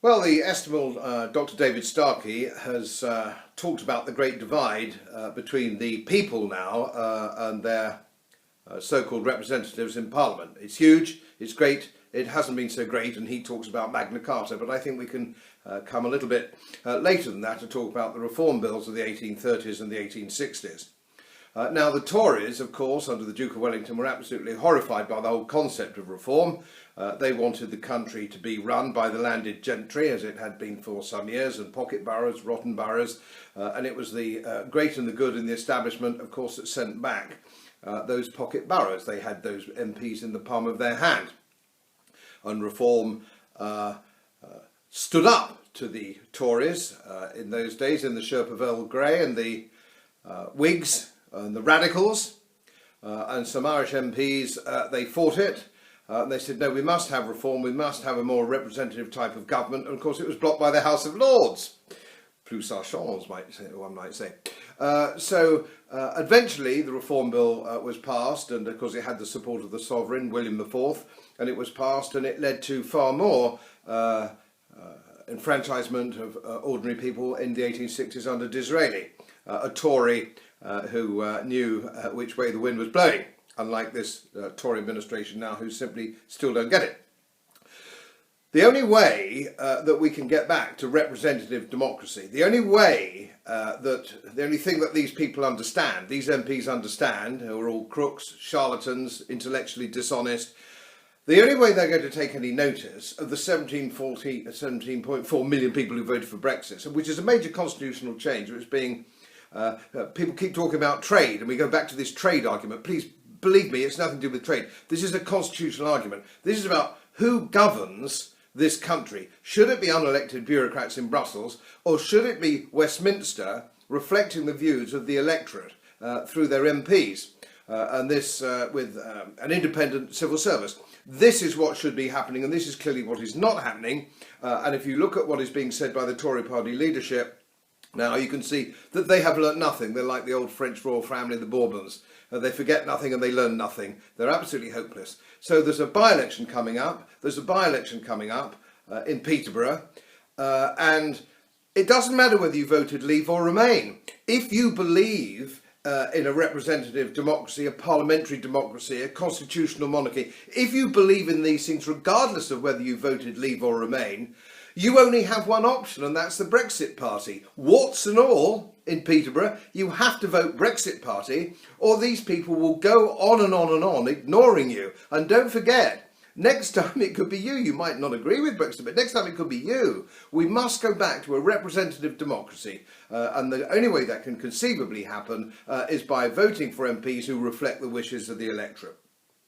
Well, the estimable Dr. David Starkey has talked about the great divide between the people now and their so-called representatives in Parliament. It's huge, it's great, it hasn't been so great, and he talks about Magna Carta, but I think we can come a little bit later than that to talk about the reform bills of the 1830s and the 1860s. Now, the Tories, of course, under the Duke of Wellington, were absolutely horrified by the whole concept of reform. They wanted the country to be run by the landed gentry, as it had been for some years, and pocket boroughs, rotten boroughs, and it was the great and the good in the establishment, of course, that sent back those pocket boroughs. They had those MPs in the palm of their hand. And reform stood up to the Tories in those days, in the shape of Earl Grey and the Whigs and the Radicals, and some Irish MPs, they fought it. They said, no, we must have reform, we must have a more representative type of government, and of course it was blocked by the House of Lords. Plus ça change, one might say. So eventually the reform bill was passed, and of course it had the support of the sovereign, William IV, and it was passed, and it led to far more enfranchisement of ordinary people in the 1860s under Disraeli, a Tory who knew which way the wind was blowing, unlike this Tory administration now who simply still don't get it. The only way that we can get back to representative democracy, the only thing that these people understand, these MPs understand, who are all crooks, charlatans, intellectually dishonest, the only way they're going to take any notice of the 17.4 million people who voted for Brexit, which is a major constitutional change, which is being people keep talking about trade, and we go back to this trade argument. Please believe me, it's nothing to do with trade. This is a constitutional argument. This is about who governs this country. Should it be unelected bureaucrats in Brussels, or should it be Westminster reflecting the views of the electorate through their MPs, and this with an independent civil service? This is what should be happening, and this is clearly what is not happening. And if you look at what is being said by the Tory party leadership, now you can see that they have learnt nothing. They're like the old French royal family, the Bourbons. They forget nothing and they learn nothing. They're absolutely hopeless. So there's a by-election coming up. In Peterborough. And it doesn't matter whether you voted Leave or Remain. If you believe in a representative democracy, a parliamentary democracy, a constitutional monarchy, if you believe in these things, regardless of whether you voted Leave or Remain, you only have one option, and that's the Brexit Party. Warts and all, in Peterborough, you have to vote Brexit Party, or these people will go on and on and on, ignoring you. And don't forget, next time it could be you. You might not agree with Brexit, but next time it could be you. We must go back to a representative democracy, and the only way that can conceivably happen is by voting for MPs who reflect the wishes of the electorate.